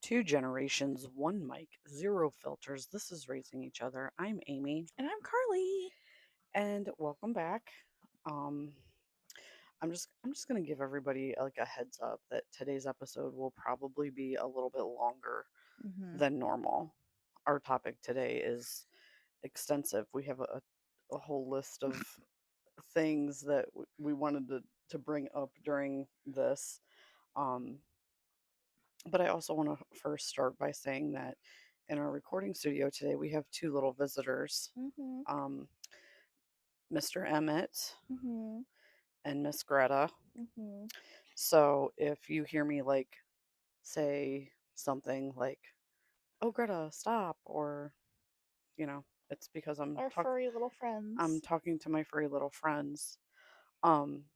Two generations, one mic, zero filters. This is Raising Each Other. I'm Amy, And I'm Carly. and welcome back. Um, I'm just gonna give everybody like a heads up that today's episode will probably be a little bit longer Hmm. than normal. Our topic today is extensive. We have a whole list of things that we wanted to bring up during this. Um, but I also want to first start by saying that in our recording studio today, we have two little visitors, Hmm. um, Mr. Emmett Hmm. and Miss Greta. Hmm. So if you hear me like say something like, "Oh, Greta, stop," or it's because Our furry little I'm friends. talking to my furry little friends. Um,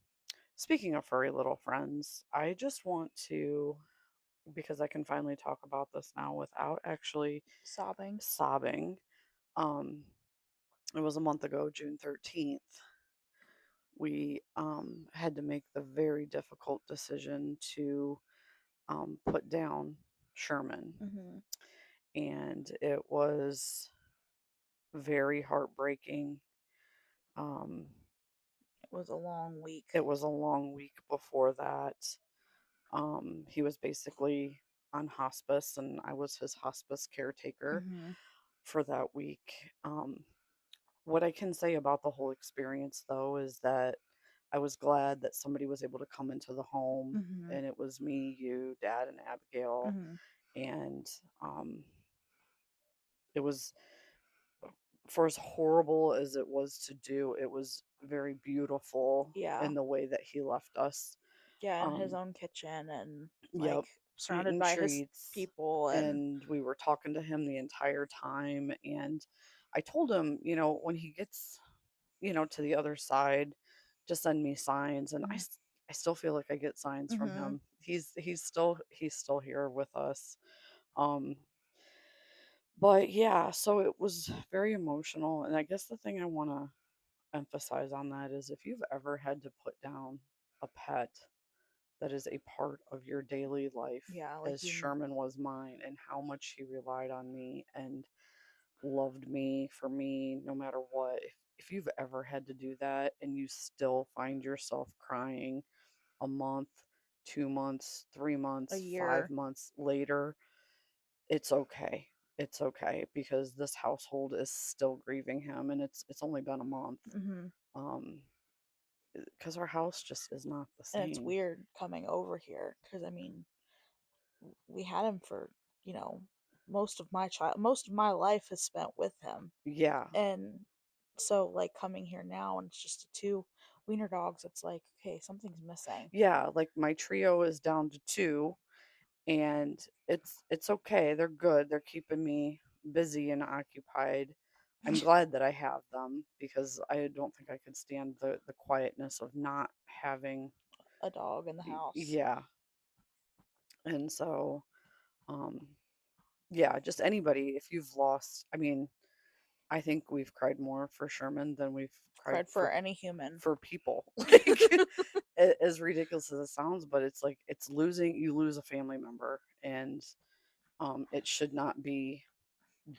Speaking of furry little friends, I just want to, because I can finally talk about this now without actually Sobbing. sobbing. Um, it was a month ago, June 13th. We had to make the very difficult decision to put down Sherman. Hmm. And it was very heartbreaking. Um, It was a long week. it was a long week before that. He was basically on hospice, and I was his hospice caretaker Hmm. for that week. What I can say about the whole experience, though, is that I was glad that somebody was able to come into the home, Hmm. and it was me, you, Dad, and Abigail. Hmm. And um, it was, for as horrible as it was to do, it was very beautiful Yeah. in the way that he left us. Yeah, in his Um, own kitchen and yep, like surrounded eating by his treats. people and And we were talking to him the entire time. And I told him, when he gets to the other side to send me signs, and I still feel like I get signs from hmm him. He's still here with us. Um but yeah, so it was very emotional, and I guess the thing I want to emphasize on that is if you've ever had to put down a pet that is a part of your daily life, yeah, like as you Sherman was mine, and how much he relied on me and loved me for me no matter what. If you've ever had to do that and you still find yourself crying a month, 2 months, three a months, five year. months later, it's okay. It's okay because this household is still grieving him, and it's only been a month. Hmm. Um, because our house just is not the And it's same. weird coming over here because we had him for you know most of my life is spent with him. Yeah. And so, like, coming here now and it's just two wiener dogs, it's like, okay, something's missing. Yeah, like my trio is down to two, and it's okay. They're good. They're keeping me busy and occupied. I'm glad that I have them because I don't think I could stand the quietness of not having. A dog in the house. Yeah. And so um yeah, just anybody, if you've lost, I mean, I think we've cried more for Sherman than we've cried Cried for any human. for people. Like, as ridiculous as it sounds, but it's like you lose a family member, and it should not be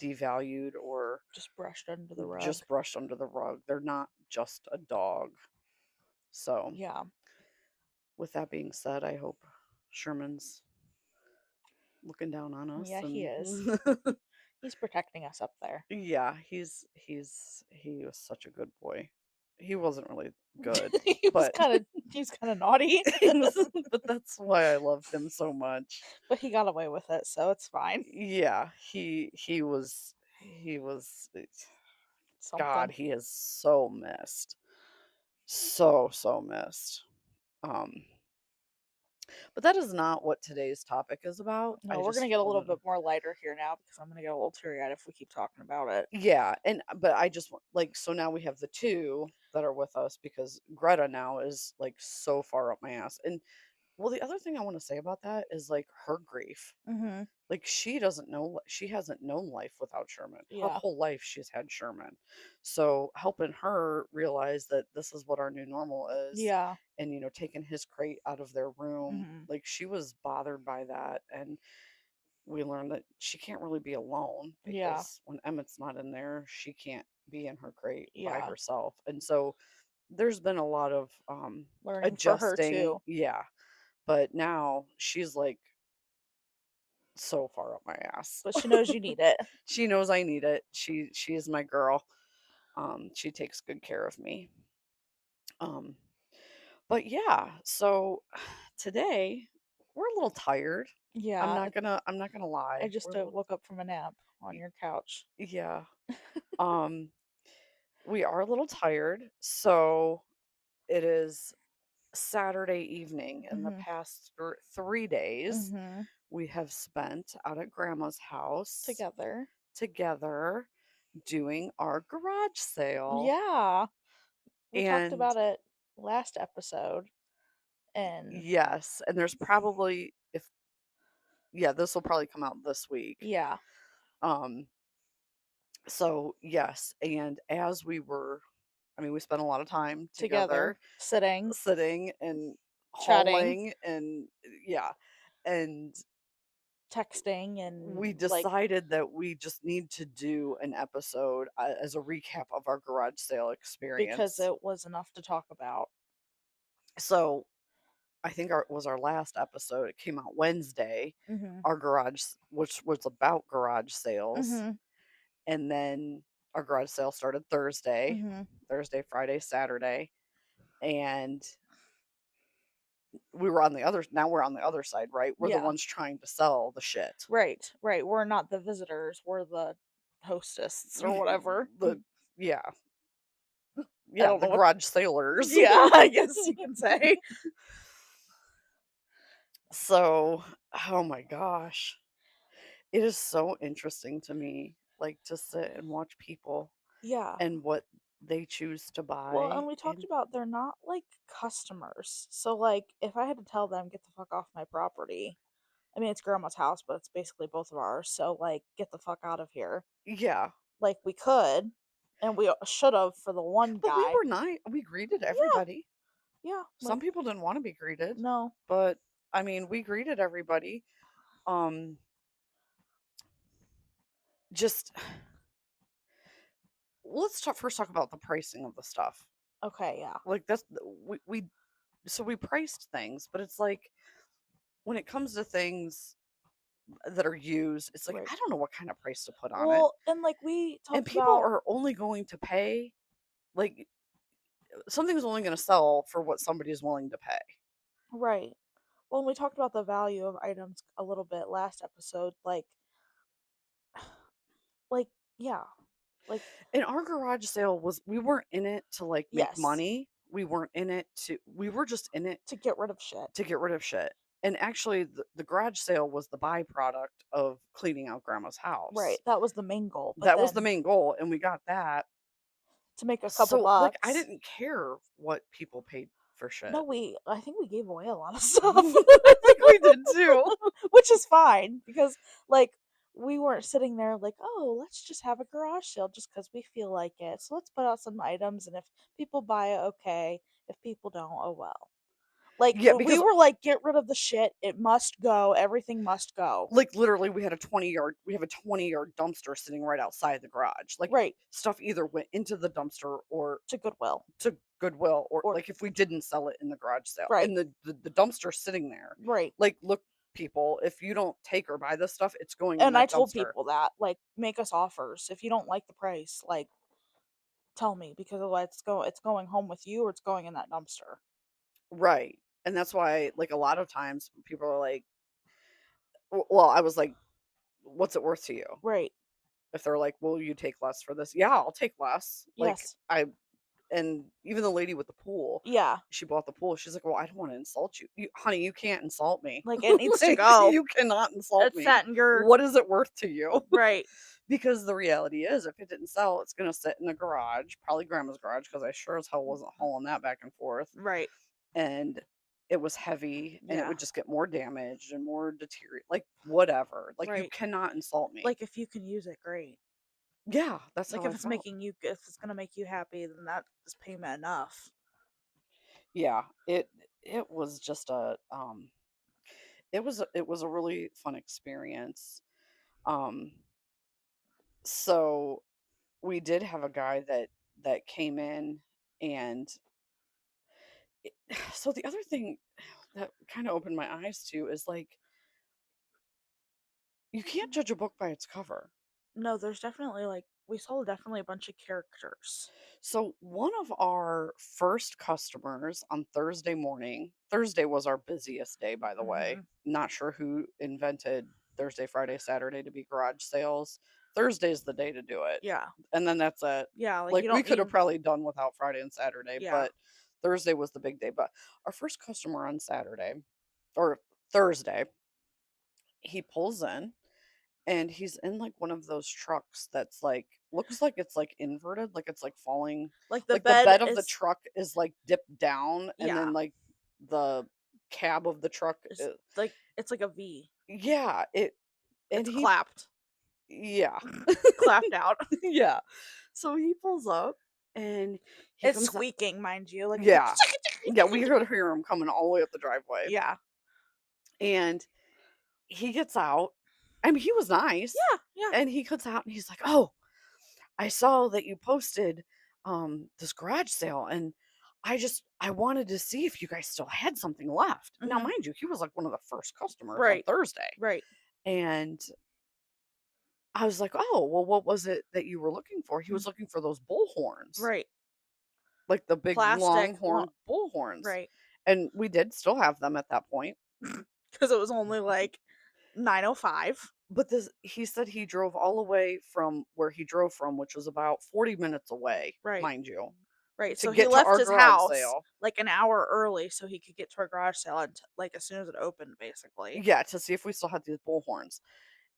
devalued or Just brushed under the rug. just brushed under the rug. They're not just a dog. So, Yeah. with that being said, I hope Sherman's looking down on us, Yeah, he and is. He's protecting us up there. yeah, he was such a good boy. He wasn't really good, he was but kind of he's kind of naughty, but that's why I loved him so much. but he got away with it, so it's fine. Yeah, he was God, Something. he is so missed. So missed. Um but that is not what today's topic is about. I No, we're gonna just get a want little to bit more lighter here now because I'm gonna get a little teary eyed if we keep talking about it. yeah, and but I just like, so now we have the two that are with us because Greta now is like so far up my ass. And well, the other thing I want to say about that is like her grief. Mm-hmm. Like, she doesn't know, she hasn't known life without Sherman. Her Yeah. whole life she's had Sherman. So helping her realize that this is what our new normal is, Yeah. and taking his crate out of their room, Mm-hmm. like she was bothered by that. And we learned that she can't really be alone Yeah. because when Emmett's not in there, she can't be in her crate by Yeah. herself. And so there's been a lot of Learning for her adjusting. too. Yeah. But now she's like so far up my ass. But she knows you need it. She knows I need it. She is my girl. She takes good care of me. Um, but yeah, so today we're a little tired. Yeah. I'm not gonna I lie. We're just a little woke up from a nap on y- your couch. yeah. Um, we are a little tired. So it is Saturday evening, and the Mhm. past 3 days Mhm. we have spent out at grandma's house Together. together doing our garage sale. Yeah. We talked And about it last episode and yes, and there's probably if yeah, this will probably come out this week. yeah, Um, so yes, and as we were, I mean, we spent a lot of time together, together, sitting, sitting and chatting, hauling, and yeah, and texting we and like decided that we just need to do an episode as a recap of our garage sale because experience. it was enough to talk about. So I think our last episode. It came out Wednesday. Mhm. Our which was about garage sales, Mhm. and then our garage sale started Thursday, Mhm. Thursday, Friday, Saturday, and we were on the other. Now we're on the other side, right? We're the Yeah. ones trying to sell the shit. Right. Right. We're not the visitors, we're the hostess or whatever. The yeah, I yeah, don't the know what. garage sailors. Yeah, I guess you can say. So, oh my gosh, it is so interesting to me, like to sit and watch people Yeah. and what they choose to Well, and buy. we talked And about they're not like customers. So like if I had to tell them get the fuck off my property. I mean, it's grandma's house, but it's basically both of ours. So like get the fuck out of here. yeah, Like we could and we should have for the one but we guy. were nice. We greeted Yeah. everybody. Yeah, Some like people didn't want to be greeted, no. but I mean, we greeted everybody. Um, just first talk about the pricing of the stuff. Okay, yeah. Like we so we priced things, but it's like when it comes to things that are used, it's like I Right. don't know what kind of price to put on it. Well, and like we And talked people about are only going to pay like something's only going to sell for what somebody is willing to pay. right. Well, and we talked about the value of items a little bit last episode. Like yeah, like And our garage sale was we weren't in it to like make yes, money. We were just in it to get rid of shit. to get rid of shit. And actually the garage sale was the byproduct of cleaning out grandma's Right. house. That was the main goal. But That was the then main goal and we got that. to make a couple So like I bucks. didn't care what people paid for shit. No, I think we gave away a lot of stuff. I think we did too. Which is fine because like we weren't sitting there like, "Oh, let's just have a garage sale just cuz we feel like it. So let's put out some items and if people buy it, okay. If people don't, oh well." Like Yeah, we because were like, "Get rid of the shit. It must go. Everything must go." like literally we have a 20-yard dumpster sitting right outside the garage. Like Right. stuff either went into the dumpster or To Goodwill. to Goodwill, or Or like if we didn't sell it in the garage sale right. and the dumpster's sitting there. Right. Like, look, people, if you don't take or buy this stuff, it's going in And I that told dumpster. people that, like, make us offers. If you don't like the price, like, tell me because otherwise it's going home with you or it's going in that dumpster. Right. And that's why, like, a lot of times people are like, well, I was like, what's it worth to you? Right. If they're like, will you take less for this? Yeah, I'll take less. Like, Yes. and even the lady with the pool, Yeah. she bought the pool. She's like, well, I don't want to insult you. Honey, you can't insult me. Like it needs to Like, go. you cannot insult It's me. sat in your What is it worth to you? right. Because the reality is, if it didn't sell, it's going to sit in the garage, probably grandma's garage, because I sure as hell wasn't hauling that back and forth. Right. And it was heavy and it Yeah. would just get more damaged and more deteriorate. Like, whatever. Like, you Right. cannot insult me. Like if you can use it, great. Yeah, that's Like how I felt. if it's gonna make you happy, then that is payment enough. Yeah, it was just a it was a really fun experience. Um, so we did have a guy that came in, and so the other thing that kind of opened my eyes to is like you can't judge a book by its cover. No, there's definitely like we saw definitely a bunch of characters. So one of our first customers on Thursday morning, Thursday was our busiest day, by the way. Mhm. Not sure who invented Thursday, Friday, Saturday to be garage sales. Thursday's the day to do it. Yeah. And then that's it. Yeah, like Like you we don't could need have probably done without Friday and Saturday, yeah. but Thursday was the big day. But our first customer on Saturday or Thursday, he pulls in and he's in, like, one of those trucks that's, like looks like it's, like, inverted, like it's, like, falling Like the like, the bed bed of the is truck is, like, dipped down, and yeah, then, like, the cab of the truck is it's like a V. yeah, and It's he clapped. yeah. Clapped out. Yeah. So he pulls up, and he It's comes up squeaking, mind you, like it's like yeah. Yeah, we could hear him coming all the way up the driveway, yeah. and he gets out. I mean, he was nice, Yeah, yeah. and he gets out, and he's like, "Oh, I saw that you posted this garage sale, and I wanted to see if you guys still had something left." Now, Mhm. mind you, he was like one of the first customers on Right. Thursday. Right. And I was like, "Oh, well, what was it that you were looking for?" He Mm, was looking for those bull horns, right. like the big Plastic longhorn bull horns. right. And we did still have them at that point. Because it was only like 9:05. But this he said he drove all the way from where he drove from, which was about 40 minutes away, Right. mind you, Right. to So he get to left our his garage house sale. like an hour early so he could get to our garage sale and like as soon as it opened basically. Yeah, to see if we still had these bull horns,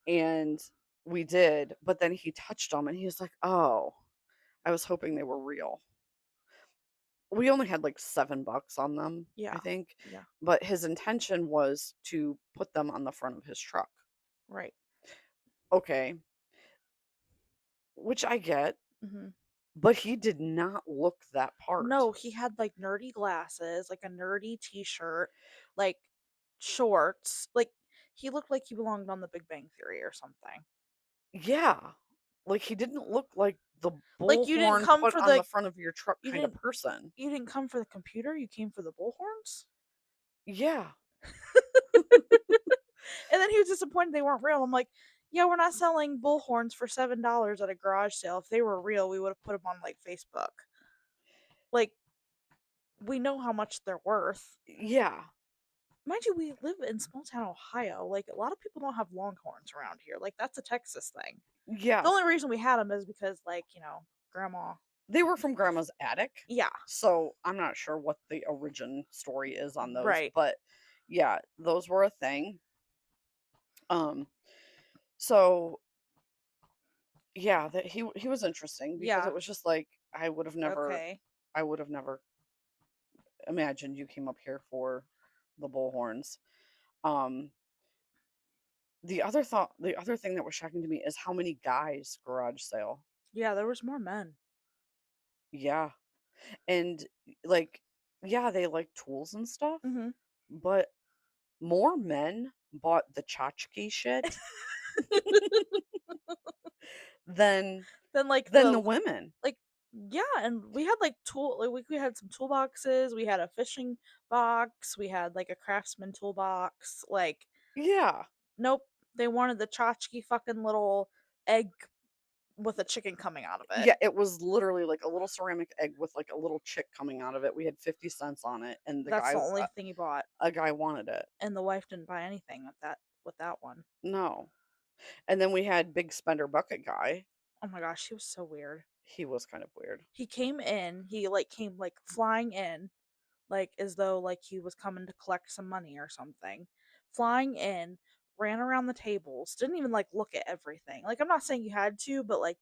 and we did, but then he touched them, and he was like, "Oh, I was hoping they were real." We only had, like, $7 on them, I Yeah. think, Yeah. but his intention was to put them on the front of his truck. Right. Okay, which I get, Mhm. but he did not look that part. No, he had like nerdy glasses, like a nerdy t-shirt, like shorts. Like he looked like he belonged on the Big Bang Theory or something. Yeah, like, he didn't look like the Like you didn't bullhorn come put for on the the front of your truck you kinda didn't person. you didn't come for the computer, you came for the bullhorns? Yeah. And then he was disappointed they weren't real. I'm like, "Yeah, we're not selling bullhorns for $7 at a garage sale. If they were real, we would have put them on like Facebook." Like, we know how much they're worth. Yeah. Mind you, we live in small town Ohio. Like, a lot of people don't have longhorns around here. Like, that's a Texas thing. The Yeah. only reason we had them is because, like, grandma. They were from grandma's attic, Yeah, so I'm not sure what the origin story is on those, right. but yeah, those were a thing. Um, so yeah, that he was interesting because Yeah, it was just like okay. I would have never imagined you came up here for the bullhorns. Um, the other thing that was shocking to me is how many guys garage sale. Yeah, there was more men. Yeah, and like yeah, they like tools and stuff, Hmm. but more men bought the tchotchke shit than Then, like, the the women. like yeah, and we had like we had some toolboxes, we had a fishing box, we had like a craftsman toolbox. Like, Yeah. nope, they wanted the tchotchke fucking little egg with a chicken coming out of it. Yeah, it was literally like a little ceramic egg with like a little chick coming out of it. We had 50 cents on it, and That's the only thing he bought, a guy wanted it. and the wife didn't buy anything with that one. No. And then we had big spender bucket guy. Oh my gosh, he was so weird. He was kind of weird. He came in, he like came like flying in, like as though like he was coming to collect some money or something. Flying in, ran around the tables, didn't even like look at everything. Like I'm not saying you had to, but like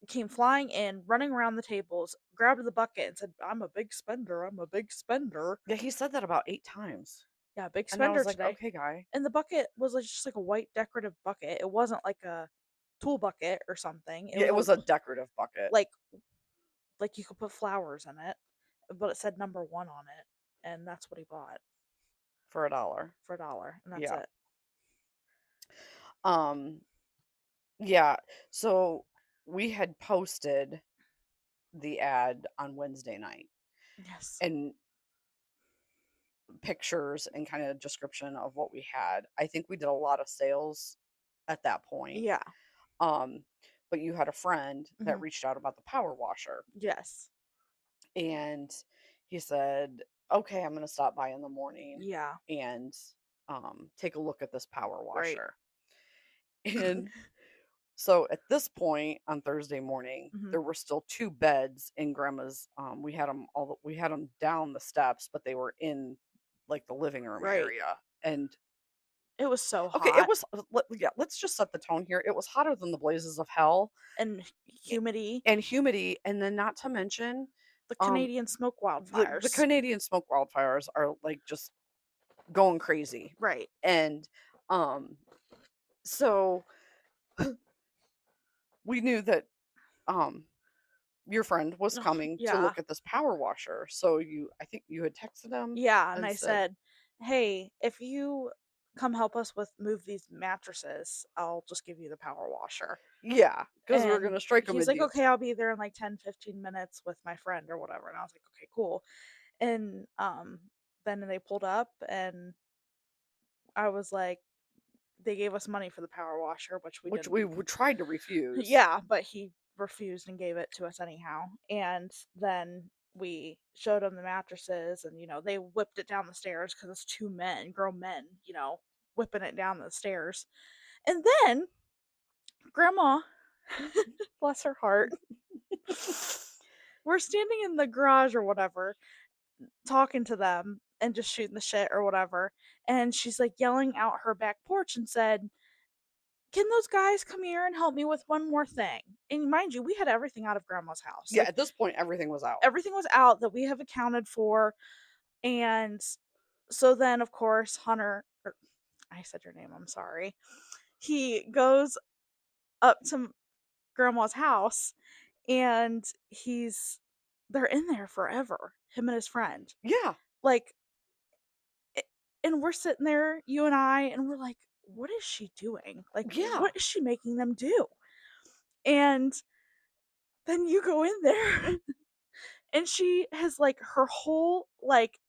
came flying in, running around the tables, grabbed the bucket and said, "I'm a big spender. I'm a big spender." Yeah, he said that about 8 times. Yeah, big And I spender was like, today. "Okay, guy." And the bucket was like just like a white decorative bucket. It wasn't like a tool bucket or something. It Yeah, was it a was a decorative bucket. like you could put flowers in it, but it said number 1 on it, and that's what he bought. for $1. for $1, and that's Yeah. it. Um, yeah. So we had posted the ad on Wednesday night Yes. and pictures and kind of description of what we had. I think we did a lot of sales at that point. Yeah. Um, but you had a friend that Mhm. reached out about the power washer Yes. and he said, "Okay, I'm going to stop by in the morning Yeah. and take a look at this power Right. washer." And so at this point on Thursday morning, Mhm. there were still 2 beds in grandma's, we had them down the steps, but they were in, like, the living room Right. area, and It was so okay, it hot was yeah, let's just set the tone here. It was hotter than the blazes of hell, and a humidity, and humidity, and then not to mention, the um, Canadian smoke the wildfires. Canadian smoke wildfires are, like, just going crazy, Right. and, um, so we knew that, um your friend was Ugh, coming to yeah. look at this power washer. So I think you had texted him Yeah, and and I said, said, "Hey, if you come help us with move these mattresses, I'll just give you the power washer." yeah, because we were And going to strike him a he's like, deal. "Okay, I'll be there in like 10, 15 minutes with my friend or whatever." And I was like, "Okay, cool." And then they pulled up and I was like, they gave us money for the power washer, which we Which didn't. we would try to refuse. Yeah, but he refused and gave it to us anyhow. And then we showed him the mattresses and they whipped it down the stairs because it's two men, grown men, whipping it down the stairs. And then grandma, bless her heart, we're standing in the garage or whatever, talking to them and just shooting the shit or whatever. And she's like yelling out her back porch and said, "Can those guys come here and help me with one more thing?" And mind you, we had everything out of grandma's house. Yeah, Like at this point, everything was out. everything was out that we have accounted for. And so then, of course, Hunter, or I said your name, I'm sorry. He goes up to grandma's house and they're in there forever, him and his friend. Yeah, Like, a- and we're sitting there, you and I, and we're like, what is she doing? Like, yeah, what is she making them do? And then you go in there and she has like her whole, like,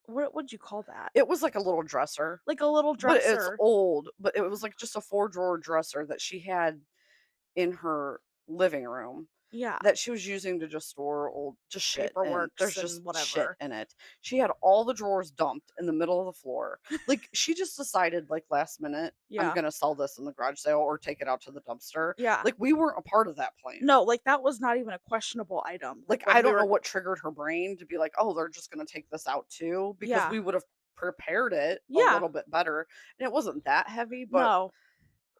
what would you call that? it was like a little dresser, Like a little but it's dresser. old, but it was like just a 4 drawer dresser that she had in her living room Yeah. that she was using to just store old just shit in. There's Paperworks just and shit whatever. in it. She had all the drawers dumped in the middle of the floor. Like she just decided like last minute, I'm Yeah. gonna sell this in the garage sale or take it out to the dumpster. Yeah. Like we weren't a part of that plan. No, like that was not even a questionable item. Like Like I when we don't know were, what triggered her brain to be like, oh, they're just gonna take this out too, because yeah. we would have prepared it a Yeah. little bit better. And it wasn't that heavy, but No.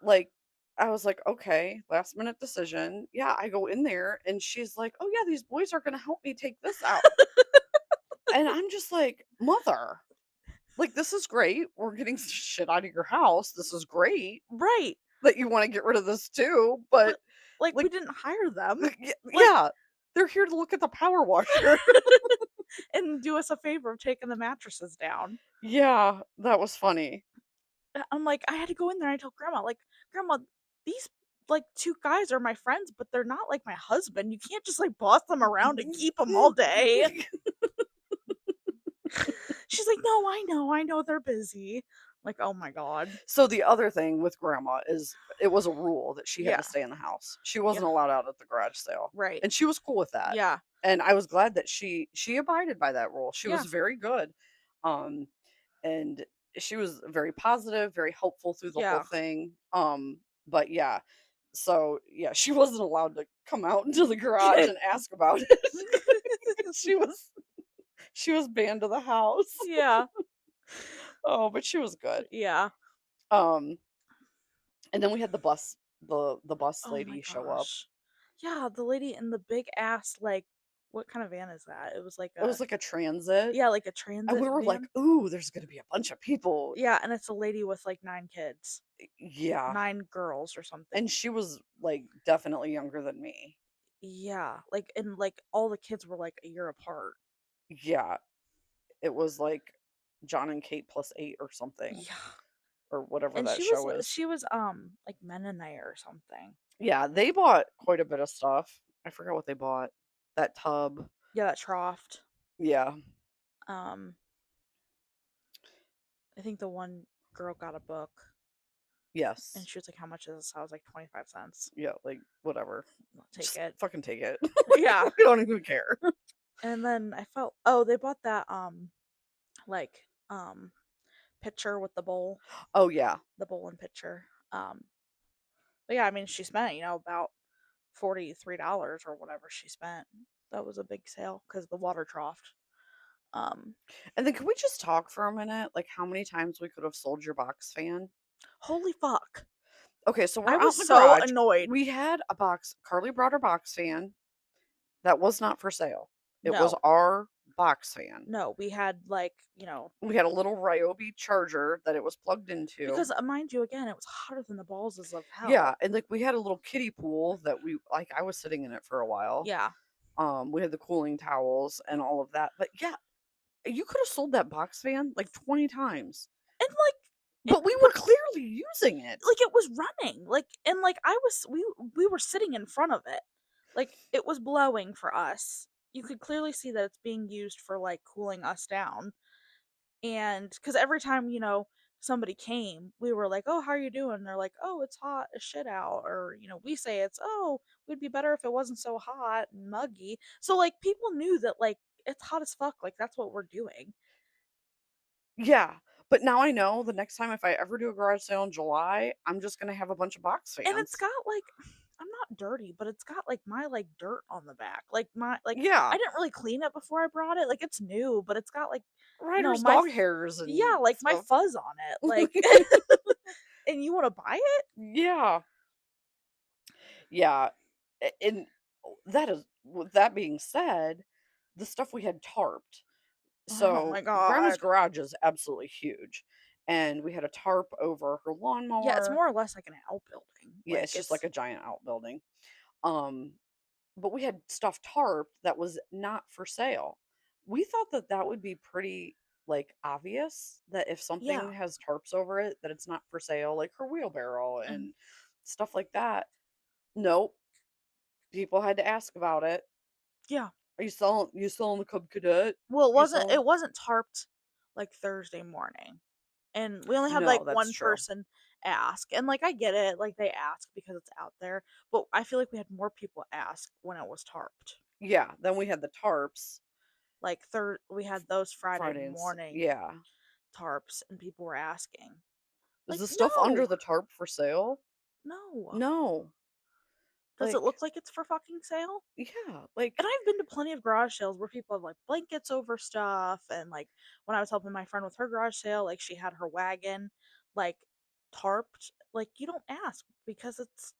like, I was like, "Okay, last minute decision." Yeah, I go in there and she's like, "Oh, yeah, these boys are gonna help me take this out." And I'm just like, "Mother, like, this is great. We're getting shit out of your house. This is great Right. that you wanna get rid of this too, but, But like we like, didn't hire them. Like yeah, they're here to look at the power washer." and do us a favor of taking the mattresses down. Yeah, that was funny. I'm like, I had to go in there and I told grandma, like, grandma, these like two guys are my friends, but they're not like my husband. You can't just like boss them around and keep them all day. She's like, "No, I know, they're busy." Like, oh my god. So the other thing with grandma is it was a rule that she had to Yeah. stay in the house. She Yeah. wasn't allowed out at the garage sale, Right. and she was cool with that. Yeah. And I was glad that she abided by that rule. She Yeah. was very good. Um and she was very positive, very helpful through the whole Yeah. thing. But yeah. So yeah, she wasn't allowed to come out into the garage and ask about it. she was she was banned to the house. Yeah. Oh, but she was good. Yeah. Um And then we had the bus Oh my lady show up. gosh. Yeah, the lady in the big ass, like, what kind of van is that? It was like It was a, like a transit, yeah, like a and transit we were like, van. "Ooh, there's gonna be a bunch of people." Yeah, and it's a lady with like 9 kids. Yeah, 9 girls or and something. she was, like, definitely younger than me. Yeah, like, and like all the kids were like a year apart. Yeah, it was, like, John and Kate plus 8 or something, Yeah. or whatever And that she was show is. she was like Mennonite or something. Yeah, they bought quite a bit of stuff. I forgot what they bought. That tub. Yeah, that troughed. Yeah. Um I think the one girl got a book and Yes. she was like, "How much is this?" I was like, 25 cents. Yeah, like, whatever. I'll take Just it. fucking take it. Yeah. We don't even care. And then I felt, oh, they bought that like pitcher with Oh, yeah. the bowl and pitcher. But yeah, I mean, she spent, about $43 or whatever she spent. That was a big sale because the water troughed. Um, And then can we just talk for a minute? Like, how many times we could have sold your box fan? Holy fuck. Okay, so I we're out was in the so garage. annoyed. We had a box. Carly brought her box fan that was not for sale. It was No, our box fan. no, we had like, We had a little Ryobi charger that it was plugged into. because mind you, again, it was hotter than the balls of Yeah, hell. and like we had a little kiddie pool that we like I was sitting in it for a while. Yeah. We had the cooling towels and all of that. But yeah, you could have sold that box fan like 20 times. And like, it, But we were but clearly using it. like it was running. Like, and like we were sitting in front of it. Like it was blowing for us. You could clearly see that it's being used for like cooling us down. And because every time, somebody came, we were like, "Oh, how are you doing?" They're like, "Oh, it's hot as shit out." Or, we say it's, "Oh, we'd be better if it wasn't so hot and muggy." So like people knew that like it's hot as fuck. Like that's what we're doing. Yeah. But now I know the next time if I ever do a garage sale in July, I'm just gonna have a bunch of box And it's fans. got like I'm not dirty, but it's got like my like dirt on the back. Like my like Yeah. I didn't really clean it before I brought it. Like it's new, but it's got like Ryder's my dog hairs yeah, and like my stuff. fuzz on it. Like and you want to buy it? Yeah. Yeah. And that is with that being said, the stuff we had tarped. Oh So my grandma's god. garage is absolutely huge. And we had a tarp over her Yeah, it's lawnmower. more or less like an outbuilding. Yeah, Like it's just like it's a giant outbuilding. Um, but we had stuff tarped that was not for sale. We thought that that would be pretty like obvious that if something yeah. has tarps over it that it's not for sale, like her wheelbarrow Mhm. and stuff like that. Nope. People had to ask about it. Yeah. Are you selling the Cub Cadet? Well, You selling it wasn't tarped like Thursday morning. And we only had like No, that's one true. person ask. And like I get it, like they ask because it's out there, but I feel like we had more people ask when it was tarped. Yeah, then we had the tarps Like third we had those Friday Friday and morning yeah. tarps and people were asking. Is Like, the stuff under no. the tarp for sale? No. No. Does it Like, look like it's for fucking sale? yeah, like And I've been to plenty of garage sales where people have like blankets over stuff, and like when I was helping my friend with her garage sale, like she had her wagon like tarped. Like you don't ask because it's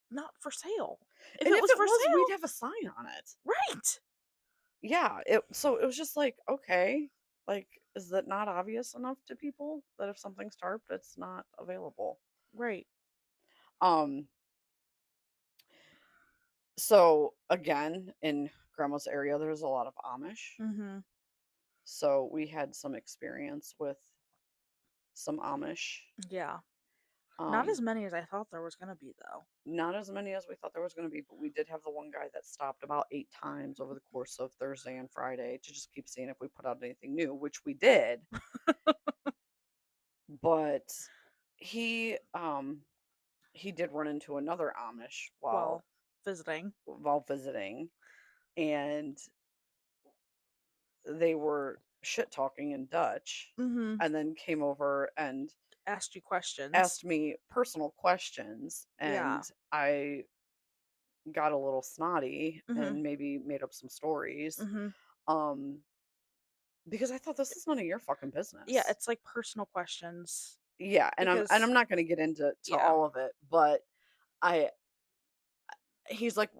not for sale. If and it if was it for was, we'd sale, have a sign on it. right, Yeah, it was just like, okay, like is that not obvious enough to people that if something's tarped, it's not available? right. Um, so again, in grandma's area, there's a lot of Amish. Mhm. So we had some experience with some Amish. Yeah. Not as Um, many as I thought there was gonna be though. not as many as we thought there was going to be, but we did have the one guy that stopped about 8 times over the course of Thursday and Friday to just keep seeing if we put out anything new, which we did. But he did run into another Amish Well, visiting. while visiting, and they were shit talking in Dutch, Mhm. and then came over and Asked you questions. asked me personal questions, Yeah. and I got a little snotty Mhm. and maybe made up some stories. Mhm. Um, because I thought this is none of your fucking Yeah, business. it's like personal questions Yeah, and because I'm not going to get into yeah. all of it, but I he's like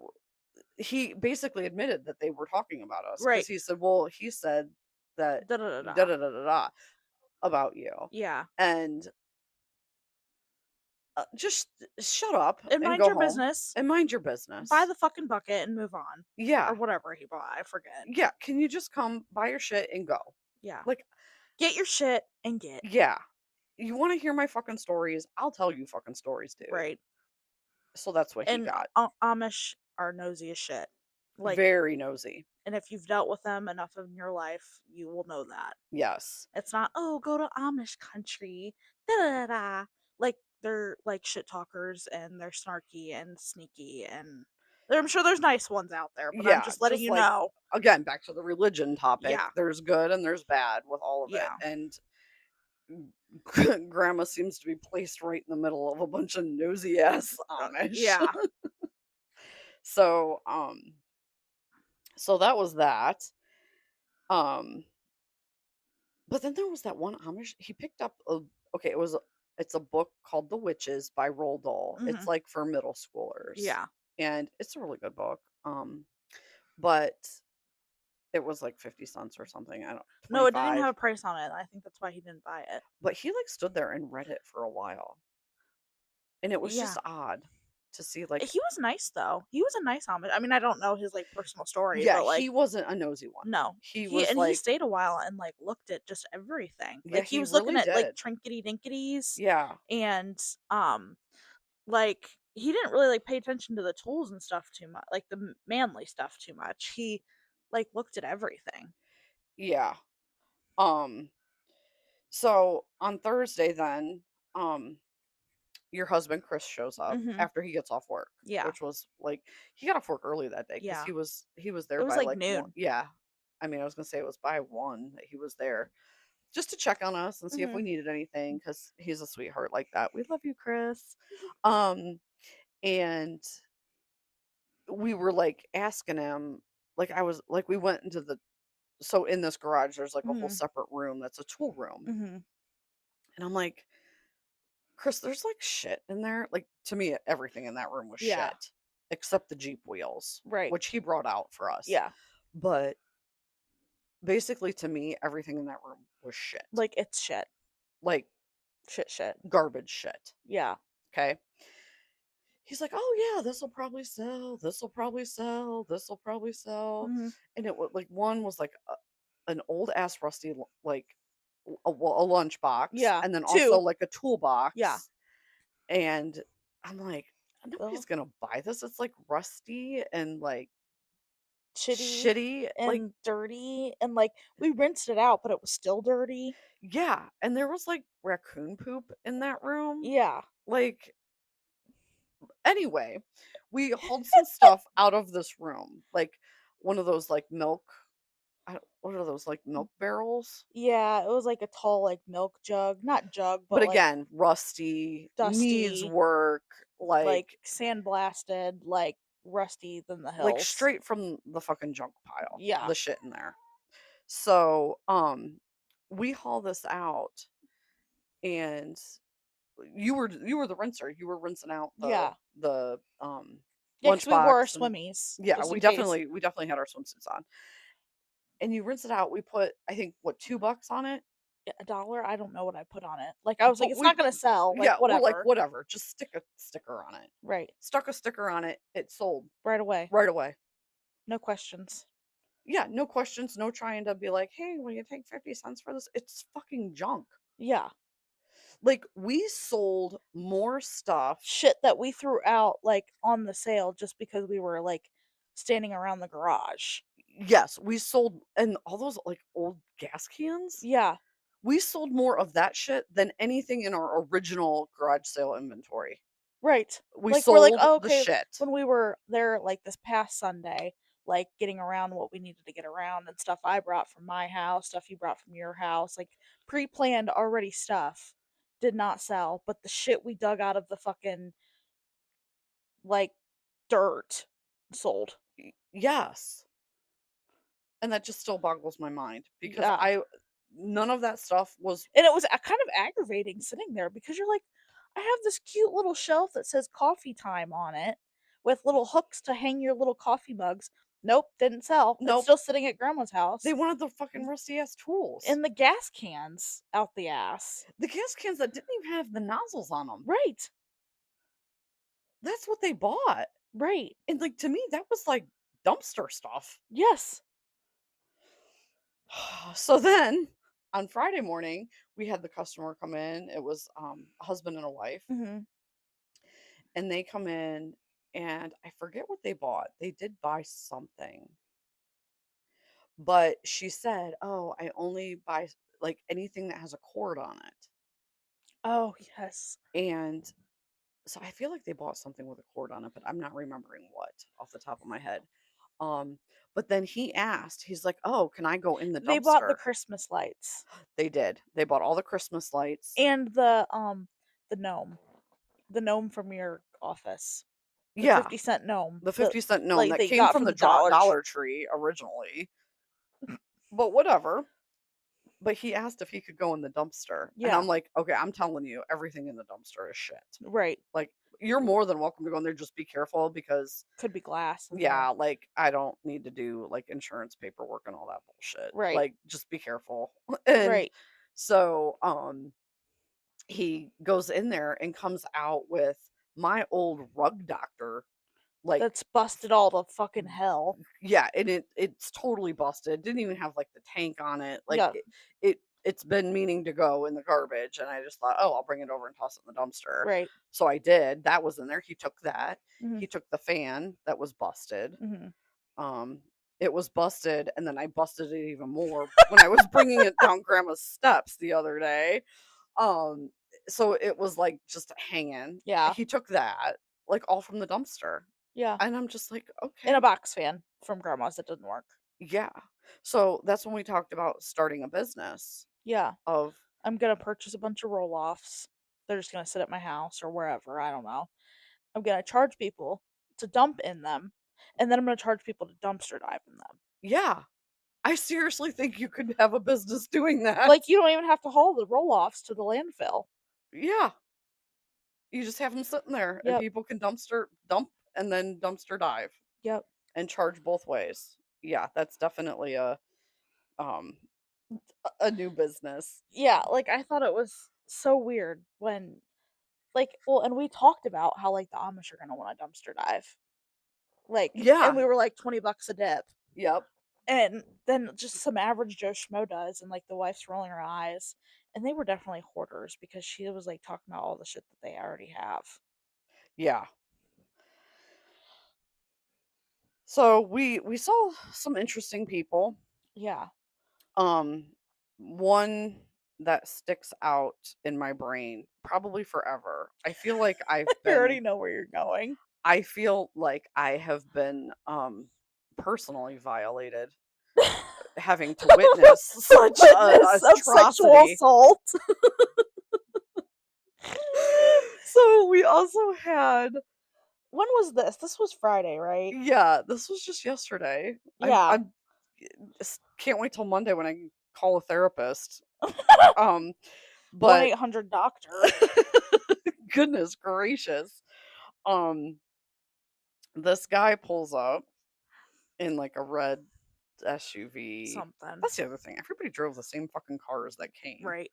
he basically admitted that they were talking about us because Right. he said, "Well, he said that Da da da da da. da da da da about you," Yeah. and just shut up And and mind go your home business. and mind your Buy business. the fucking bucket and move on. Or Yeah, whatever he bought, I forget. yeah. Can you just come buy your shit and go? Yeah. Like Get your shit and get. Yeah. You wanna hear my fucking stories? I'll tell you fucking stories, dude. Right. So that's what he And got. Amish are nosy as shit. Like, Very nosy. and if you've dealt with them enough in your life, you will know that. Yes. It's not, "Oh, go to Amish country, da da da da." Like, they're, like, shit talkers, and they're snarky and sneaky, and I'm sure there's nice ones out there, but I'm Yeah, just letting just you like know. again, back to the religion topic, Yeah, there's good and there's bad with all of it, yeah, and grandma seems to be placed right in the middle of a bunch of nosy ass Amish. yeah. So, so that was that. Um, but then there was that one Amish he picked up a okay, it's a book called The Witches by Roald Dahl. It's Mhm. like for middle schoolers, Yeah. and it's a really good book. But it was like 50 cents or something, I don't No, it didn't even 25. have a price on it, I think that's why he didn't buy it. But he, like, stood there and read it for a while, and it was Yeah. just odd to see, like He was nice, though. He was a nice Amish. I mean, I don't know his, like, personal story, yeah, but, like, he wasn't a nosy one. no. He was He like stayed a while and, like, looked at just everything. yeah, Like, he he was looking really at, like, did. trinkety dinkities, Yeah. and, like, he didn't really, like, pay attention to the tools and stuff too much, like, the manly stuff too much. He, like, looked at everything. Yeah. Um, so on Thursday then, um, your husband Chris shows up Mhm. after he gets off work, Yeah. which was like he got off work early that day because Yeah. he was It there was, by like, like 1. noon. Yeah. I mean, I was gonna say it was by 1 that he was there just to check on us and see if we Mhm. needed anything because he's a sweetheart like that. We love you, Chris. Um, and we were like asking him, like I was like we went into the so in this garage there's like a whole Mhm. separate room that's a tool room. Mhm. And I'm like, Chris, there's like shit in there. Like to me, everything in that room was Yeah. shit except the Jeep wheels, Right. which he brought out for us. Yeah. But basically, to me, everything in that room was shit. Like, it's shit. Like Shit, shit. garbage shit. Yeah. Okay. He's like, "Oh yeah, this will probably sell. This will probably sell. This will probably sell." Mhm. And it was like one was like an old ass rusty like a lunchbox, Yeah. and then also 2. like a Yeah. toolbox. And I'm like, nobody's Ugh. gonna buy this. It's like rusty and like Shitty shitty. Like, and dirty, and, like, we rinsed it out, but it was still dirty. yeah. And there was like raccoon poop in that room. Yeah. Like, anyway, we hauled some stuff out of this room, like one of those like milk. What are those like milk barrels? Yeah, it was like a tall, like, milk jug. Not jug, But but, like, again, rusty, needs dusty, work, like, like sandblasted, like, rusty than the like hills. straight from the fucking junk pile, Yeah. the shit in there. So, we haul this out and you were the rinser. You were rinsing out Yeah. the Yeah, because we wore our lunchbox and swimmies yeah, just in case. we definitely had our swimsuits on. And you rinse it out. We put I think what $2 on it. Yeah, a dollar? I don't know what I put on it. Like, I was like, But "It's we not gonna sell, like, yeah, we're like whatever." whatever, just stick a sticker on it. Right. Stuck a sticker on it. It sold Right away. right away. No questions. Yeah, no questions, no trying to be like, "Hey, will you take 50 cents for this?" It's fucking junk. Yeah. Like, we sold more stuff. Shit that we threw out, like, on the sale just because we were, like, standing around the garage. Yes, we sold and all those, like, old gas cans, Yeah. we sold more of that shit than anything in our original garage sale inventory. Right. We Like, we're like, sold "Oh, the okay," shit. when we were there, like, this past Sunday, like, getting around what we needed to get around and stuff I brought from my house, stuff you brought from your house, like, pre-planned already stuff did not sell, but the shit we dug out of the fucking, like, dirt sold. Yes, and that just still boggles my mind because Yeah. I none of that stuff was And it was, kind of aggravating sitting there because you're like, "I have this cute little shelf that says coffee time on it with little hooks to hang your little coffee mugs." Nope, didn't sell. It's nope, still sitting at grandma's they house. wanted the fucking rusty ass tools. And the gas cans out the ass. The gas cans that didn't even have the nozzles on them. Right, That's what they bought, right. and, like, to me, that was, like, dumpster stuff. Yes. So then on Friday morning, we had the customer come in. It was a husband and a wife, Mhm. and they come in, and I forget what they bought. They did buy something, but she said, "Oh, I only buy like anything that has a cord on it." Oh, yes. And so I feel like they bought something with a cord on it, but I'm not remembering what off the top of my head. Um, but then he asked, he's like, "Oh, can I go in the They bought the dumpster?" Christmas lights They did. They bought all the Christmas lights. and the gnome. The gnome from your office. The Yeah, 50-cent gnome. the The 50-cent gnome like that that you came got from from the the Dollar Tree. Dollar Tree originally, but whatever. But he asked if he could go in the dumpster, and Yeah, I'm like, "Okay, I'm telling you, everything in the dumpster is shit." right. Like, you're more than welcome to go in there, just be careful because Could be glass in yeah, there. like, I don't need to do, like, insurance paperwork and all that bullshit. Right, Like, just be careful. And right. so, he goes in there and comes out with my old rug doctor, like That's busted all the fucking hell. yeah, and it's totally busted. Didn't even have, like, the tank on it. Like, Yeah, it's been meaning to go in the garbage, and I just thought, "Oh, I'll bring it over and toss it in the dumpster." right. So I did. That was in there. He took that. Mhm, He took the fan that was busted. mhm. Um, it was busted, and then I busted it even more when I was bringing it down grandma's steps the other day. Um, so it was, like, just hanging. Yeah, He took that, like, all from the dumpster, yeah. and I'm just like, And a "Okay, box fan from grandma's that didn't work. yeah." So that's when we talked about starting a business Yeah. of I'm gonna purchase a bunch of roll-offs. They're just gonna sit at my house or wherever, I don't know. I'm gonna charge people to dump in them, and then I'm gonna charge people to dumpster dive in them. yeah, I seriously think you could have a business doing that. Like, you don't even have to haul the roll-offs to the landfill. Yeah, you just have them sitting there, and Yep, people can dumpster dump and then dumpster dive yep. and charge both ways. Yeah, that's definitely um a new business. Yeah, like, I thought it was so weird when like well, and we talked about how, like, the Amish are gonna wanna dumpster dive. Like and Yeah, we were like, 20 bucks a dip. yep, And then just some average Joe Schmo does, and, like, the wife's rolling her eyes, and they were definitely hoarders because she was, like, talking about all the shit that they already have. yeah. So we saw some interesting people. Yeah. Um, one that sticks out in my brain probably forever. I already know where you're going. I feel like I have been personally violated having to witness such a Witness of sexual atrocity. assault. So we also had When was this? This was Friday, right? yeah, this was just yesterday. Yeah. I'm can't wait till Monday when I can call a therapist. Um, but 1-800-doctor. goodness gracious. Um, this guy pulls up in like a red SUV. Something. That's the other thing. Everybody drove the same fucking cars that came. Right.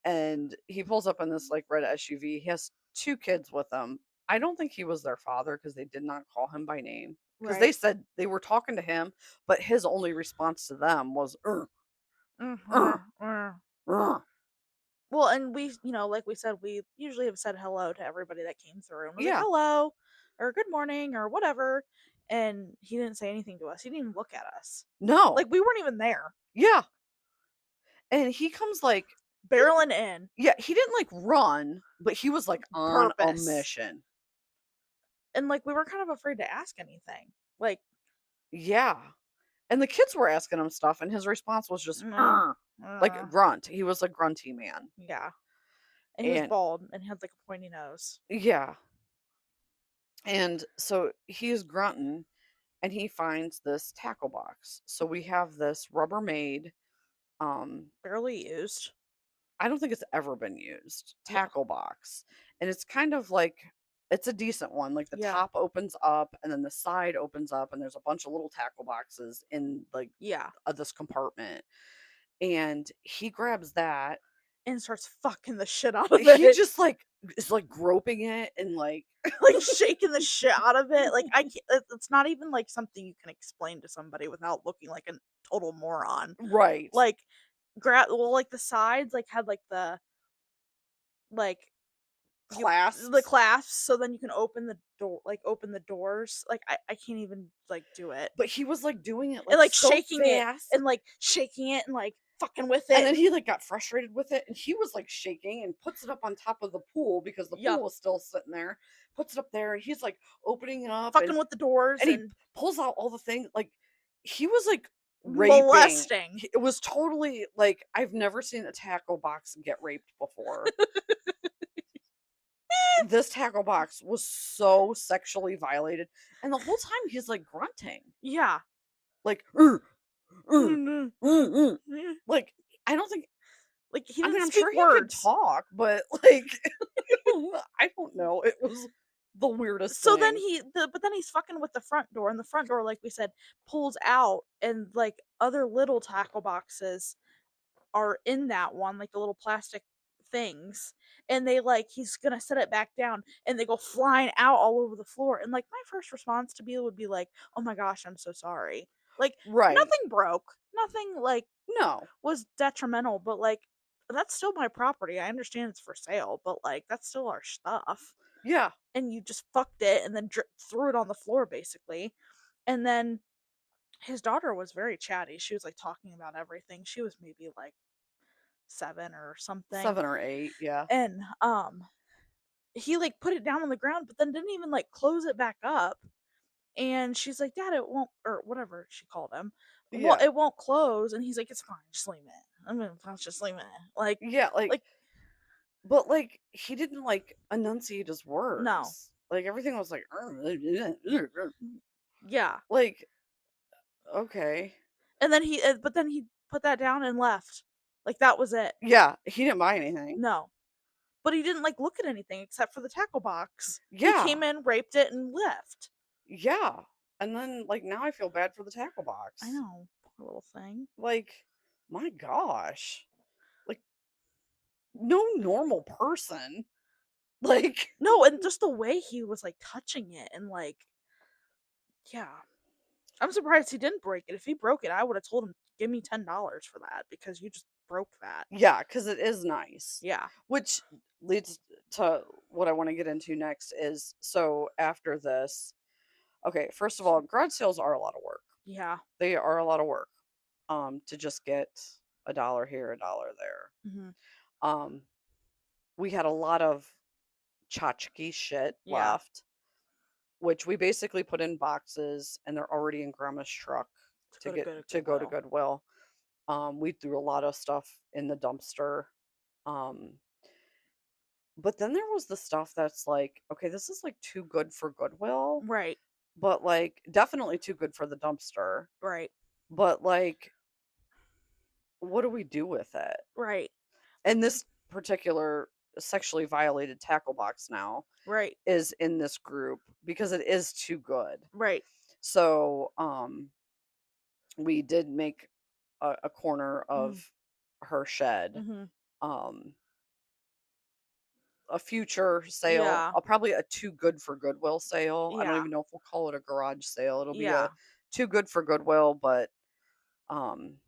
And he pulls up in this like red SUV. He has two kids with him. I don't think he was their father because they did not call him by name. Because they Right. said they were talking to him, but his only response to them was, uh, Mhm. uh. Well, and like we said, we usually have said hello to everybody that came through and was like, Yeah, hello, or good morning, or whatever. And he didn't say anything to us. He didn't even look at us. no, Like, we weren't even there. yeah. And he comes like, Barreling in. yeah, he didn't like run, but he was like on a Purpose. mission. And, like, we were kind of afraid to ask anything. Like, Yeah. And the kids were asking him stuff, and his response was just, "Mm, like a uh," grunt. He was a grunty man. yeah. And he was And bald and had, like, a pointy nose. yeah. And so he's grunting and he finds this tackle box. So we have this Rubbermaid, um, Barely used. I don't think it's ever been used, Yeah. tackle box. And it's kind of like it's a decent one. Like the Yeah. top opens up and then the side opens up and there's a bunch of little tackle boxes in like Yeah. this compartment. And he grabs that. And starts fucking the shit out of He it. just like is like groping it and like Like, shaking the shit out of it, like, I can't it's not even, like, something you can explain to somebody without looking like a total moron. right. Like, well, like, the sides, like, had, like, like, you the Clasps. clasps, so then you can open the doors. Like, I can't even, like, do it. But he was, like, doing it, And, like, like, so shaking it fast, and, like, shaking it and, like, fucking with and it, then and he, like, got frustrated with it, and he was, like, shaking and puts it up on top of the pool because the yeah, pool was still sitting there, puts it up there, and he's, like, opening it up, fucking with the doors and he and pulls out all the things, like, he was, like, raping. molesting. It was totally like, I've never seen a tackle box get raped before. This tackle box was so sexually violated, and the whole time he's, like, grunting, Yeah. like, Mm, mm, yeah. like, I don't think Like, he I mean, didn't I'm speak sure he could words. talk, but, like, I don't know, it was the weirdest So then thing. but then he's fucking with the front door, and the front door, like we said, pulls out, and, like, other little tackle boxes are in that one, like the little plastic things, and he's gonna set it back down, and they go flying out all over the floor, and, like, my first response to be would be like, "Oh my gosh, I'm so sorry." Like, Right. nothing broke, nothing, like, No. was detrimental, but, like, that's still my property. I understand it's for sale, but, like, that's still our stuff, Yeah. and you just fucked it and then threw it on the floor, basically, and then his daughter was very chatty. She was, like, talking about everything. She was maybe, like, 7 or something, 7 or 8, yeah. and, he, like, put it down on the ground, but then didn't even, like, close it back up, and she's like, "Dad, it won't," or whatever she called him, "Well, Yeah. it won't close," and he's like, "It's fine, just leave it. I mean, I'll just leave it." Yeah, Like, but, like, he didn't, like, enunciate his no. words. Like, everything was like, Yeah, like, okay. and then but then he put that down and left. Like, that was it. Yeah, he didn't buy anything. No. But he didn't, like, look at anything except for the tackle box. He came Yeah. in, raped it, and left. Yeah. And then, like, now I feel bad for the tackle I box. know, poor little thing. Like, my gosh. Like, no normal person, like No, and just the way he was, like, touching it and, like, yeah. I'm surprised he didn't break it. If he broke it, I would've told him, "Give me $10 for that because you just broke that." yeah, because it is nice. Yeah. Which leads to what I wanna get into next is, so after this okay, first of all, garage sales are a lot of work. Yeah. They are a lot of work, to just get a dollar here, a dollar there. Mhm. Um, we had a lot of tchotchke shit Yeah. left, which we basically put in boxes, and they're already in grandma's truck To go to to go to Goodwill. Goodwill. We threw a lot of stuff in the dumpster. Um, but then there was the stuff that's like, okay, this is like too good for Goodwill, Right. but like definitely too good for the dumpster. Right. But like, what do we do with it? Right. And this particular sexually violated tackle box now Right. is in this group because it is too good. Right. So, we did make a corner Mhm. of her shed, Mhm. um, a future sale, Yeah. probably a too good for Goodwill sale. I don't Yeah. even know if we'll call it a garage sale. It'll be a Yeah. too good for Goodwill, but, um,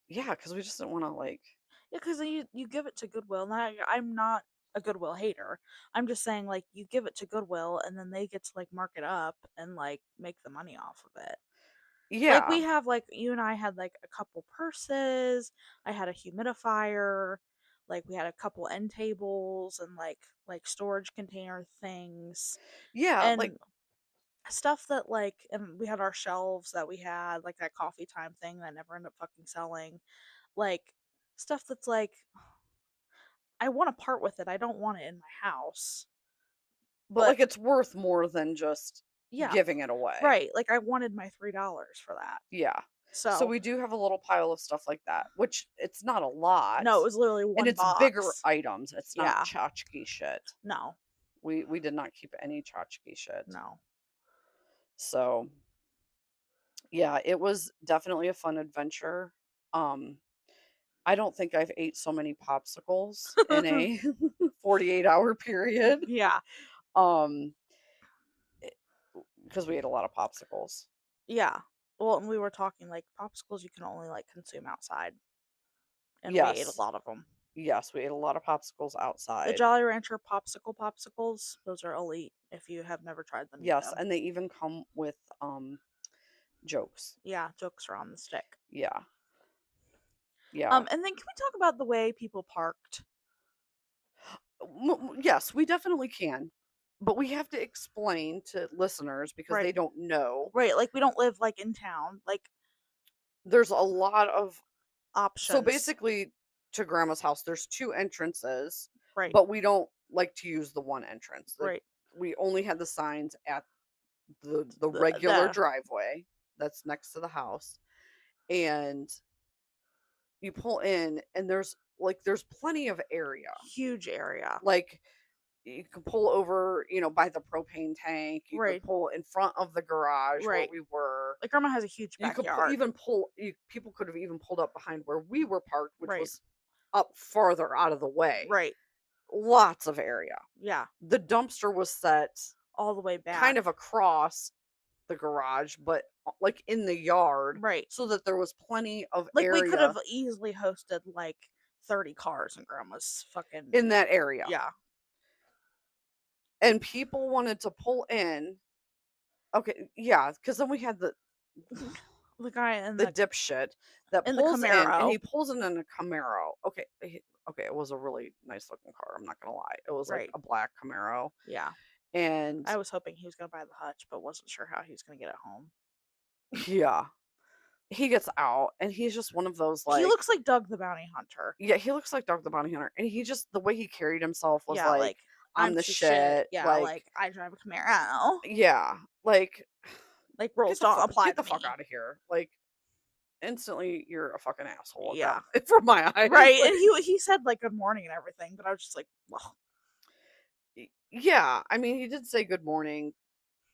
yeah, because we just didn't wanna, like Yeah, because you give it to Goodwill, and I'm not a Goodwill hater. I'm just saying, like, you give it to Goodwill, and then they get to, like, mark it up and, like, make the money off of it. Like, we yeah. have, like, you and I had, like, a couple purses, I had a humidifier, like, we had a couple end tables and, like, storage container things, Yeah, like and stuff that, like, and we had our shelves that we had, like, that coffee time thing that never ended up fucking selling, like, stuff that's, like, I wanna part with it, I don't want it in my house, but, but like, it's worth more than just yeah, giving it away. right, like, I wanted my $3 for that. Yeah. So So, we do have a little pile of stuff like that, which it's not a lot, no, it was literally and 1 it's bigger box. items. It's not Yeah. tchotchke shit. No. We did not keep any tchotchke shit. No. So, yeah, it was definitely a fun adventure. Um, I don't think I've ate so many popsicles in a 48-hour period, Yeah. um, because we ate a lot of popsicles. Yeah. Well, and we were talking, like, popsicles you can only, like, consume outside. and we ate a Yes. lot of them. Yes, we ate a lot of popsicles The outside. Jolly Rancher popsicles, those are elite. If you have never tried them, eat Yes, them. and they even come with, jokes. Yeah, jokes are on the stick. Yeah. Yeah. And then can we talk about the way people parked? Yes, we definitely can, but we have to explain to listeners because Right, they don't know. right. Like we don't live like in town. Like There's a lot of so options. basically to grandma's house, there's 2 entrances, Right, but we don't like to use the one entrance. Like right. we only had the signs at the regular The driveway that's next to the house, and you pull in and there's plenty of area. huge area. Like you could pull over, by the propane tank. You could Right, pull in front of the garage where right. we were. Like grandma has a huge You could backyard. even people could have even pulled up behind where we were parked, which Right, was up farther out of the way. right. Lots of area. Yeah, The dumpster was set all the way kind back. of across the garage, but like in the yard, Right. so that there was plenty of Like we could area have easily hosted like 30 cars in grandma's fucking in that area. yeah. And people wanted to pull in. Okay, yeah, because then we had The guy in the dipshit that the pulls in, and Camaro. he pulls in a Camaro. Okay, okay, it was a really nice looking car. I'm not gonna lie, it was like Right. a black Camaro, Yeah. and I was hoping he was gonna buy the hutch, but wasn't sure how he was gonna get it home. yeah, he gets out, and he's just one of those He like, looks like Doug the Bounty Hunter. yeah, he looks like Dog the Bounty Hunter, and he just the way he carried himself was Yeah, like, like I'm I'm the too shit. shit, Yeah, like, like I drive a Camaro. yeah, like Like rules don't apply get to the fuck me. out of here, like instantly, you're a fucking asshole at Yeah. that from my eyes, Right. like. And he said like good morning and everything, but I was just like, well, Yeah, I mean, he did say good morning.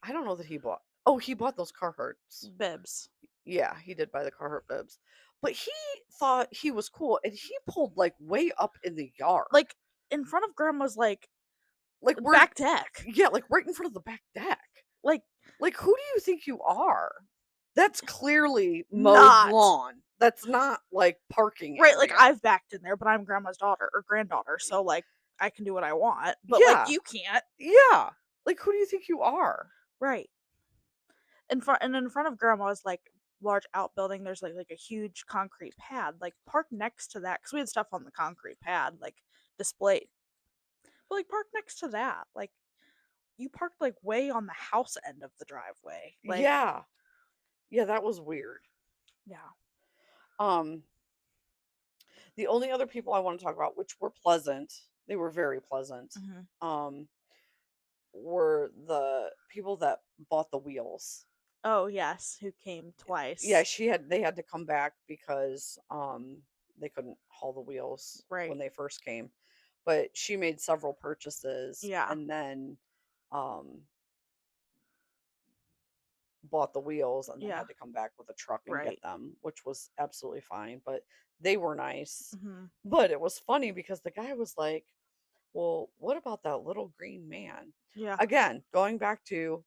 I don't know that he bought. Oh, he bought those Carhartts. bibs. Yeah, he did buy the Carhartt bibs. But he thought he was cool, and he pulled like way up in the yard. Like in front of grandma's like Like we're back deck. yeah, like right in front of the back deck. Like Like who do you think you are? That's clearly mowed not. lawn. That's not like parking Right, like area. I've backed in there, but I'm grandma's daughter or granddaughter, so like I can do what I want, but like Yeah. you can't. Yeah. Like who do you think you are? Right. In front of grandma's like large outbuilding, there's like a huge concrete pad. Like park next to that because we had stuff on the concrete pad like displayed. But like park next to that. Like you parked like way on the house end of the driveway. Like Yeah. Yeah, that was weird. yeah. Um The only other people I wanna talk about, which were pleasant, they were very pleasant, Mhm. um, were the people that bought the wheels. Oh yes, who came Yeah, twice. they had to come back because, they couldn't haul the wheels when Right. they first came, but she made several purchases Yeah. and then, um, bought the wheels and then Yeah. had to come back with a truck and get Right. them, which was absolutely fine, but they were nice. Mhm. But it was funny because the guy was like, well, what about that little green man? Yeah. Again, going back to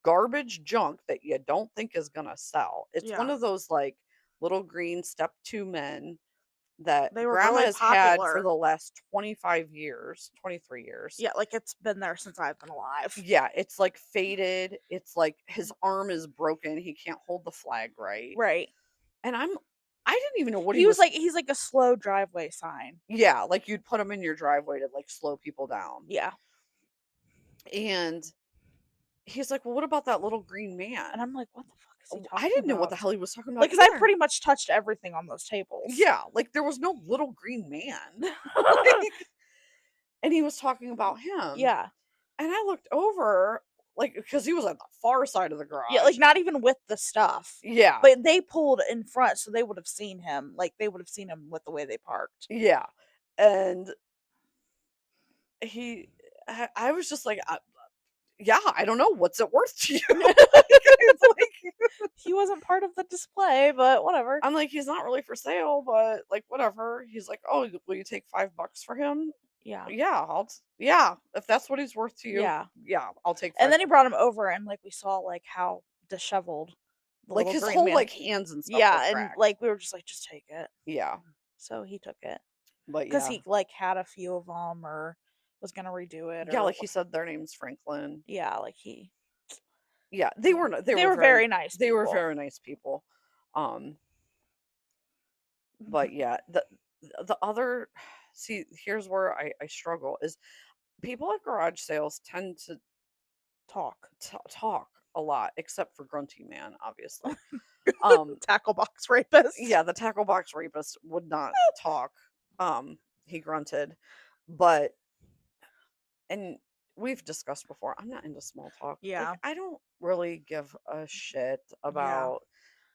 garbage junk that you don't think is gonna sell. It's one Yeah. of those like little green step two men that They were grandma really has had for popular. the last 25 years, 23 years. Yeah, like it's been there since I've been alive. Yeah, it's like faded. It's like his arm is broken. He can't hold the flag right. Right. And I didn't even know what he was. He's like a slow driveway sign. Yeah, like you'd put him in your driveway to like slow people down. Yeah. And he's like, "Well, what about that little green And man?" I'm like, what the fuck is he I talking didn't know what about? the hell he was talking Like, about cause I either. pretty much touched everything on those tables. Yeah, like there was no little green man. Like, and he was talking about him. Yeah. And I looked over, like, because he was at the far side of the Yeah, like garage. not even with the stuff. Yeah, But they pulled in front, so they would have seen him. Like they would have seen him with the way they parked. yeah. And he, I was just like, yeah, I don't know. What's it worth to you? It's like, He wasn't part of the display, but whatever. I'm like, he's not really for sale, but like, whatever. He's like, oh, will you take $5 for him? Yeah. Yeah, yeah, if that's what he's worth to you, Yeah. yeah, I'll take And 5 then he bucks. brought him over and like we saw like how disheveled the Like little his green whole man. like hands and stuff were Yeah, and cracked. like we were just like, just take it. Yeah. So he took it But because yeah. he like had a few of them or was gonna redo it Yeah, or like he said, their name's Franklin. yeah, like he Yeah, yeah. They were very nice they were people. very nice people. Um, but yeah, the other see, here's where I struggle is people at garage sales tend to Talk. talk a lot, except for Grunty Man, obviously. Um, Tackle box rapist. yeah, the tackle box rapist would not talk. He grunted, but and we've discussed before, I'm not into small talk. Like, Yeah. I don't really give a shit Yeah. about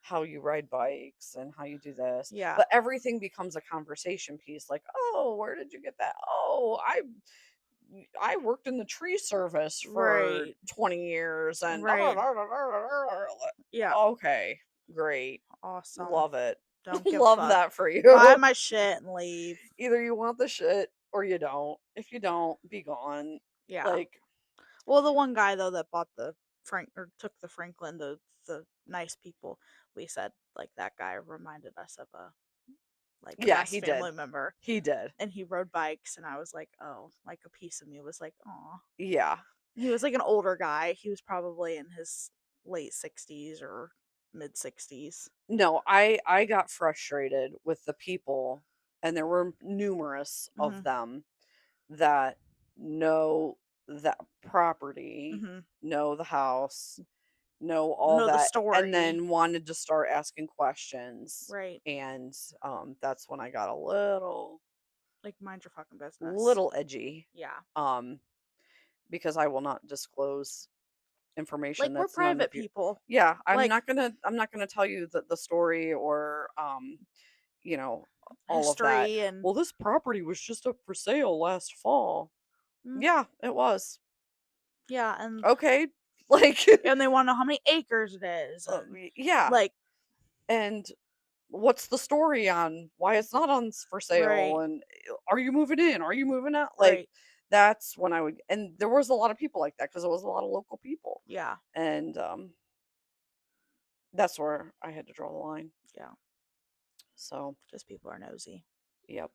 how you ride bikes and how you do this, Yeah. but everything becomes a conversation piece. Like, oh, where did you get that? Oh, I worked in the tree service for Right. 20 years and Right. Yeah. okay, great. Awesome. Love it. Don't give a Love fuck. that for Buy you. my shit and leave. Either you want the shit or you don't. If you don't, be gone. Yeah. Like, Well, the one guy though that bought the Frank or took the Franklin, the nice people, we said like that guy reminded us of a like yeah, past he did. family member, He did. and he rode bikes, and I was like, oh, like a piece of me was like, oh. Yeah. He was like an older guy. He was probably in his late 60s or mid 60s. No, I got frustrated with the people, and there were numerous of Mhm. them that know that property, Mhm. know the house, know all Know the that, and story. then wanted to start asking questions. Right. And that's when I got a Like mind your fucking business. little edgy. Yeah. Um, because I will not disclose information Like we're that's none private of your. people. Yeah, Like I'm not gonna tell you the story or you know, all of that. history and Well, this property was just up for sale last fall. mm, Yeah, it was. yeah, and Okay. Like they want to know how many acres it is and yeah. like And what's the story on why it's not on for sale right, and are you moving in? Are you moving out? Like right. that's when I would and there was a lot of people like that because it was a lot of local people. Yeah. And that's where I had to draw the line. Yeah. So, Just people are nosy. yep.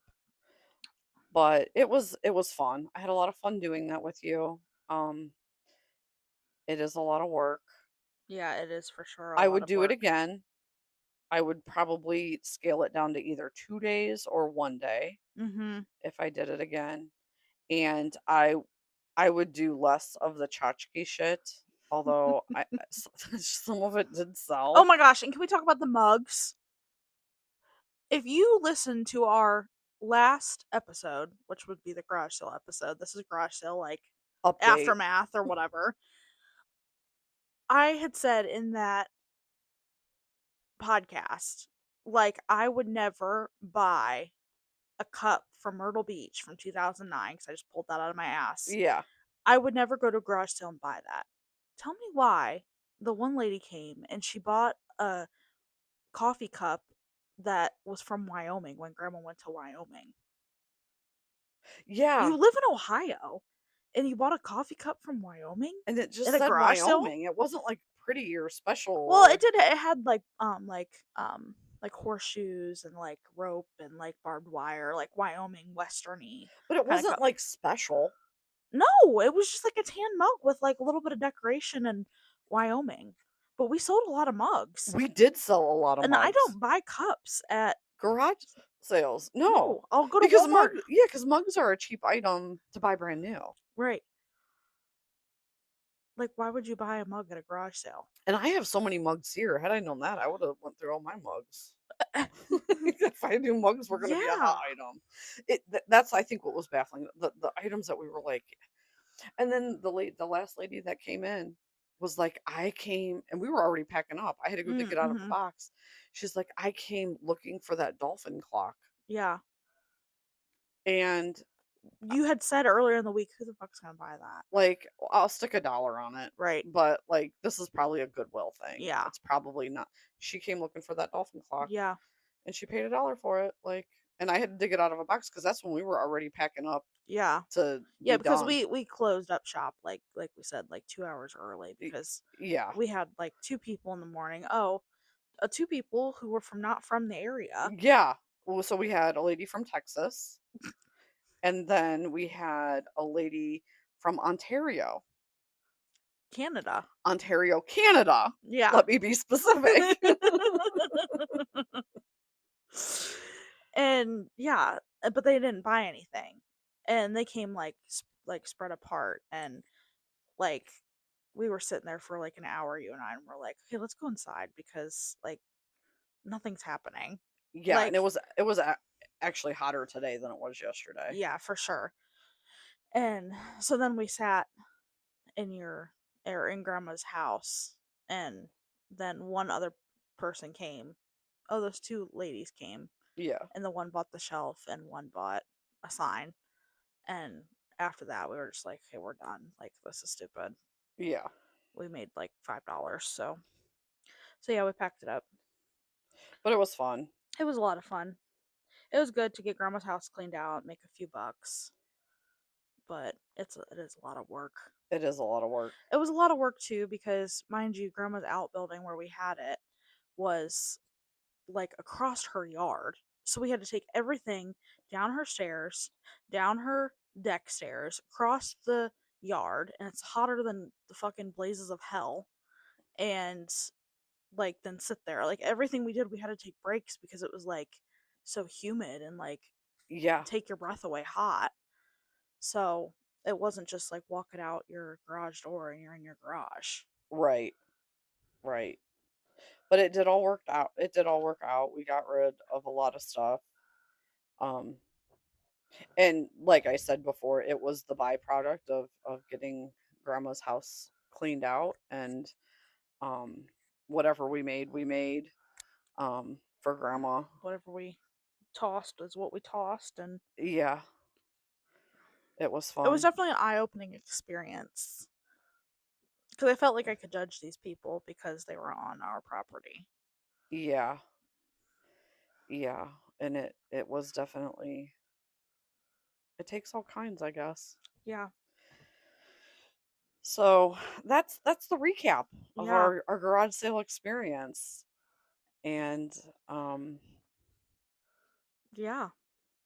But it was fun. I had a lot of fun doing that with you. Um, it is a lot of work. Yeah, it is for sure a I lot would of do it work. again. I would probably scale it down to either 2 days or 1 day Mhm. if I did it again. And I would do less of the tchotchke shit, although some of it did Oh sell. my gosh, and can we talk about the mugs? If you listen to our last episode, which would be the garage sale episode, this is garage sale like Update. aftermath or whatever. I had said in that podcast, like I would never buy a cup from Myrtle Beach from 2009 because I just pulled that out of my ass. Yeah. I would never go to a garage sale and buy that. Tell me why the one lady came and she bought a coffee cup that was from Wyoming when grandma went to Wyoming. Yeah. You live in Ohio and you bought a coffee cup from Wyoming And it in just a said garage sale? Wyoming. It wasn't like pretty or special Well, it or did it had like horseshoes and like rope and like barbed wire, like Wyoming westerny but it kind of wasn't cup. like special. No, it was just like a tan mug with like a little bit of decoration in Wyoming. But we sold a lot of mugs. We did sell a lot of And I mugs. don't buy cups at Garage sales. No. no, I'll go to Because Walmart. because mugs are a cheap item to buy brand new. Right. Like why would you buy a mug at a garage sale? And I have so many mugs here. Had I known that, I would have went through all my mugs. If I knew mugs were going to be a hot Yeah. item, that's I think what was baffling. The items that we were like, and then the last lady that came in was like, I came and we were already packing up. I had to go dig it out of a Mm-hmm. box. She's like, I came looking for that dolphin clock, Yeah. and You had said earlier in the week, who the fuck's gonna buy that? like I'll stick $1 on it. Right. But like this is probably a Goodwill thing. Yeah. It's probably not. She came looking for that dolphin clock Yeah. and she paid $1 for it. Like, and I had to dig it out of a box because that's when we were already packing up Yeah. to Yeah, be because done. we closed up shop like we said like 2 hours early Y- because Yeah, we had like two people in the morning. Oh, two people who were from not from the area. yeah. well, so we had a lady from Texas, and then we had a lady from Ontario. Canada. Ontario, Canada. Yeah. Let me be specific. And yeah, but they didn't buy anything. And they came like like spread apart and like we were sitting there for like an hour, you and I, and we're like, okay, let's go inside because like nothing's happening. Yeah, and Like, it was actually hotter today than it was yesterday. yeah, for sure. And so then we sat in your or in grandma's house, and then one other person came. Oh, those two ladies came, Yeah, and the one bought the shelf and one bought a sign. And after that we were just like, okay, we're done, like this is stupid. yeah, We made like $5, so yeah, we packed it up. but it was fun. It was a lot of fun. It was good to get grandma's house cleaned out, make a few bucks, but it is a lot of work. It is a lot of work. It was a lot of work too because, mind you, grandma's outbuilding where we had it was like across her yard. So we had to take everything down her stairs, down her deck stairs, across the yard, and it's hotter than the fucking blazes of hell. And like then sit there. Like everything we did, we had to take breaks because it was like so humid and like Yeah, take your breath away hot. So it wasn't just like walking out your garage door and you're in your garage. right, right. But it did all work out. It did all work out. We got rid of a lot of stuff. Um, and like I said before, it was the byproduct of getting grandma's house cleaned out and um whatever we made for grandma. Whatever we tossed is what we tossed, and Yeah, it was it was fun. definitely an eye-opening experience because I felt like I could judge these people because they were on our property. Yeah, yeah, and it was definitely it takes all kinds, I guess. Yeah, So that's the recap of yeah, our garage sale experience. And um yeah.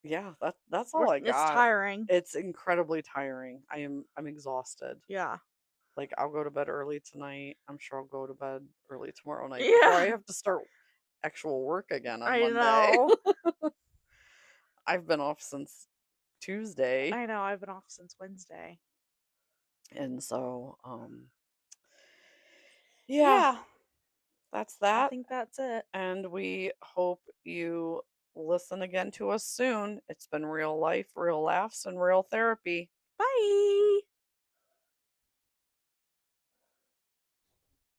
yeah, that's all I It's got. tiring. It's incredibly tiring. I'm exhausted. Yeah, Like I'll go to bed early tonight. I'm sure I'll go to bed early tomorrow night before I yeah. have to start actual work again on I Monday. know. I've been off since Tuesday. I know. I've been off since Wednesday. And so yeah, Yeah, that's I that. think that's it. And we hope you listen again to us soon. It's been real life, real laughs, and real therapy. Bye.